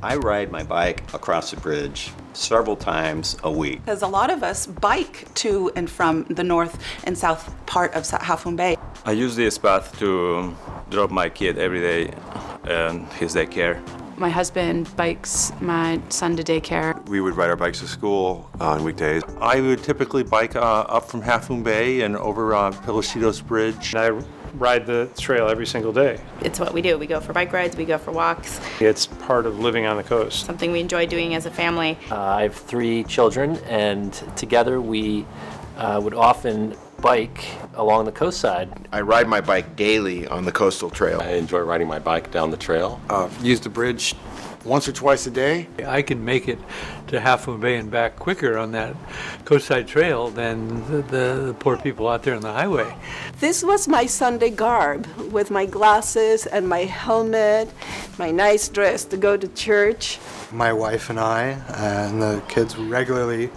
I ride my bike across the bridge several times a week. Because a lot of us bike to and from the north and south part of Half Moon Bay. I use this path to drop my kid every day and his daycare. My husband bikes my son to daycare. We would ride our bikes to school on weekdays. I would typically bike up from Half Moon Bay and over Hernandez Bridge. I ride the trail every single day. It's what we do. We go for bike rides, we go for walks. It's part of living on the coast. Something we enjoy doing as a family. I have 3 children, and together we would often bike along the coast side. I ride my bike daily on the coastal trail. I enjoy riding my bike down the trail. Use the bridge once or twice a day. I can make it to Half Moon Bay and back quicker on that coastside trail than the poor people out there on the highway. This was my Sunday garb, with my glasses and my helmet, my nice dress to go to church. My wife and I and the kids regularly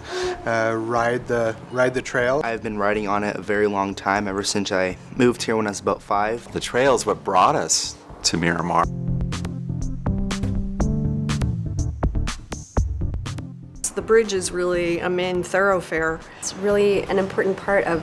ride the trail. I've been riding on it a very long time, ever since I moved here when I was about 5. The trail is what brought us to Miramar. The bridge is really a main thoroughfare. It's really an important part of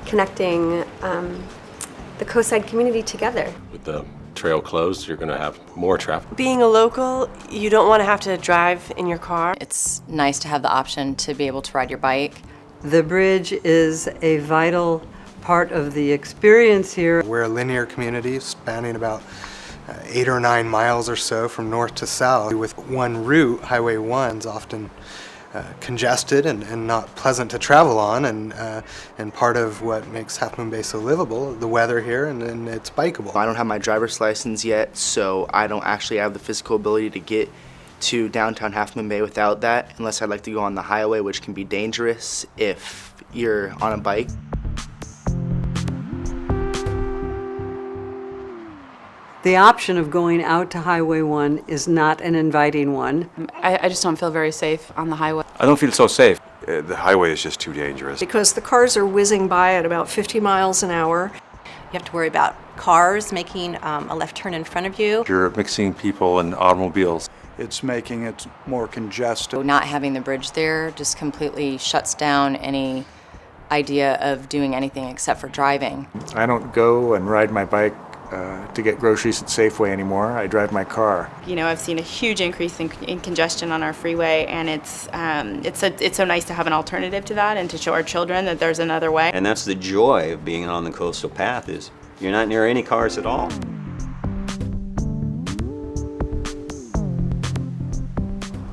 connecting the coastside community together. With the trail closed, you're going to have more traffic. Being a local, you don't want to have to drive in your car. It's nice to have the option to be able to ride your bike. The bridge is a vital part of the experience here. We're a linear community spanning about 8 or 9 miles or so from north to south. With one route, Highway 1's often congested and not pleasant to travel on, and part of what makes Half Moon Bay so livable, the weather here, and it's bikeable. I don't have my driver's license yet, so I don't actually have the physical ability to get to downtown Half Moon Bay without that, unless I'd like to go on the highway, which can be dangerous if you're on a bike. The option of going out to Highway 1 is not an inviting one. I just don't feel very safe on the highway. I don't feel so safe. The highway is just too dangerous. Because the cars are whizzing by at about 50 miles an hour. You have to worry about cars making a left turn in front of you. You're mixing people and automobiles. It's making it more congested. Not having the bridge there just completely shuts down any idea of doing anything except for driving. I don't go and ride my bike to get groceries at Safeway anymore. I drive my car. You know, I've seen a huge increase in congestion on our freeway, and it's so nice to have an alternative to that and to show our children that there's another way. And that's the joy of being on the coastal path, is you're not near any cars at all.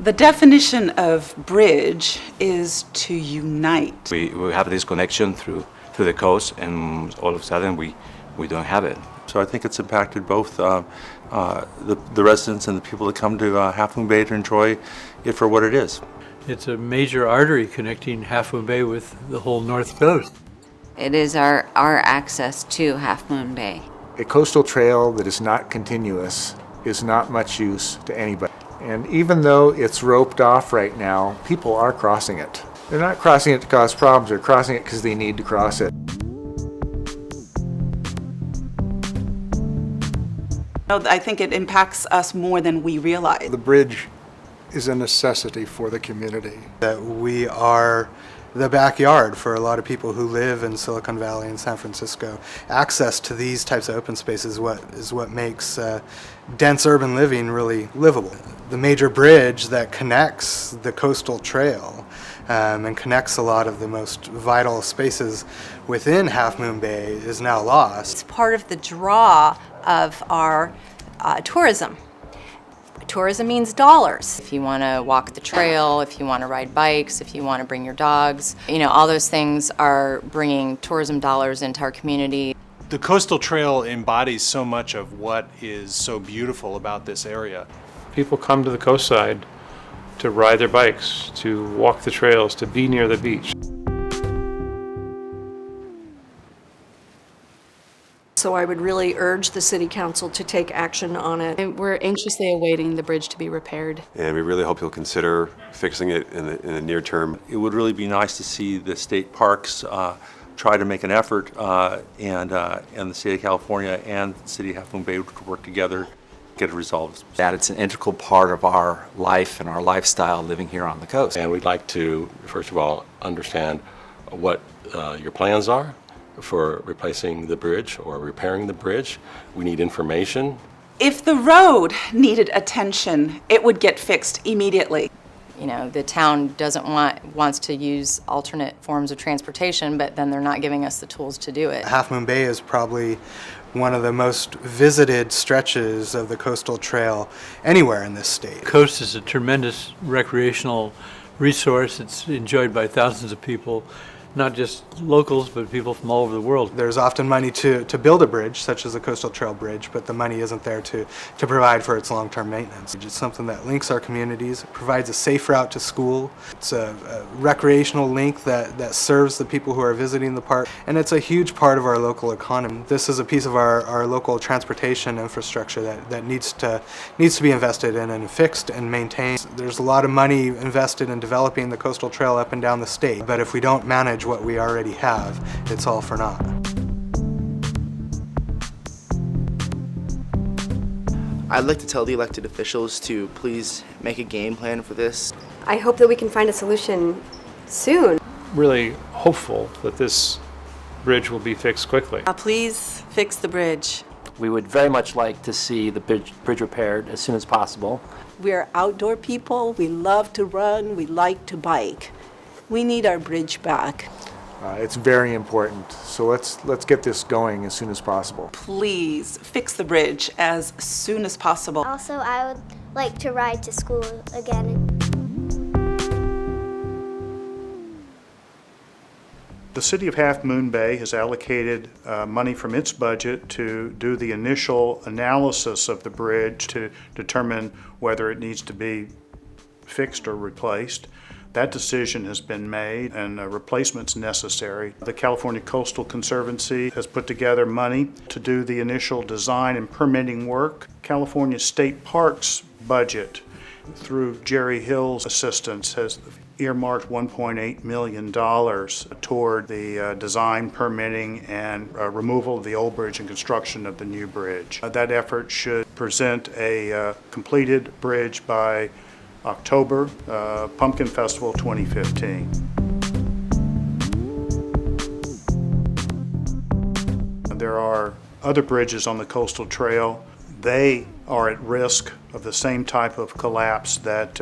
The definition of bridge is to unite. We have this connection through the coast, and all of a sudden we don't have it. So I think it's impacted both the residents and the people that come to Half Moon Bay to enjoy it for what it is. It's a major artery connecting Half Moon Bay with the whole north coast. It is our access to Half Moon Bay. A coastal trail that is not continuous is not much use to anybody. And even though it's roped off right now, people are crossing it. They're not crossing it to cause problems, they're crossing it because they need to cross it. I think it impacts us more than we realize. The bridge is a necessity for the community. That we are the backyard for a lot of people who live in Silicon Valley and San Francisco. Access to these types of open spaces is what makes dense urban living really livable. The major bridge that connects the coastal trail and connects a lot of the most vital spaces within Half Moon Bay is now lost. It's part of the draw of our tourism. Tourism means dollars. If you want to walk the trail, if you want to ride bikes, if you want to bring your dogs, you know, all those things are bringing tourism dollars into our community. The coastal trail embodies so much of what is so beautiful about this area. People come to the coastside to ride their bikes, to walk the trails, to be near the beach. So I would really urge the City Council to take action on it. And we're anxiously awaiting the bridge to be repaired. And we really hope you'll consider fixing it in the near term. It would really be nice to see the state parks try to make an effort, and the State of California and the City of Half Moon Bay to work together get it resolved. That it's an integral part of our life and our lifestyle living here on the coast. And we'd like to, first of all, understand what your plans are for replacing the bridge or repairing the bridge. We need information. If the road needed attention, it would get fixed immediately. You know, the town wants to use alternate forms of transportation, but then they're not giving us the tools to do it. Half Moon Bay is probably one of the most visited stretches of the coastal trail anywhere in this state. The coast is a tremendous recreational resource. It's enjoyed by thousands of people, not just locals, but people from all over the world. There's often money to build a bridge, such as a coastal trail bridge, but the money isn't there to provide for its long-term maintenance. It's something that links our communities. It provides a safe route to school. It's a recreational link that serves the people who are visiting the park, and it's a huge part of our local economy. This is a piece of our local transportation infrastructure that needs to be invested in and fixed and maintained. There's a lot of money invested in developing the coastal trail up and down the state, but if we don't manage what we already have, it's all for naught. I'd like to tell the elected officials to please make a game plan for this. I hope that we can find a solution soon. Really hopeful that this bridge will be fixed quickly. Please fix the bridge. We would very much like to see the bridge repaired as soon as possible. We're outdoor people. We love to run. We like to bike. We need our bridge back. It's very important. So let's get this going as soon as possible. Please fix the bridge as soon as possible. Also, I would like to ride to school again. The City of Half Moon Bay has allocated money from its budget to do the initial analysis of the bridge to determine whether it needs to be fixed or replaced. That decision has been made and a replacement's necessary. The California Coastal Conservancy has put together money to do the initial design and permitting work. California State Parks budget, through Jerry Hill's assistance, has earmarked $1.8 million toward the design, permitting, and removal of the old bridge and construction of the new bridge. That effort should present a completed bridge by October, Pumpkin Festival 2015. There are other bridges on the coastal trail. They are at risk of the same type of collapse that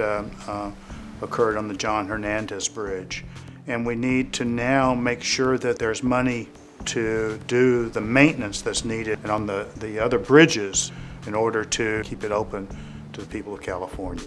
occurred on the John Hernandez Bridge. And we need to now make sure that there's money to do the maintenance that's needed and on the other bridges in order to keep it open to the people of California.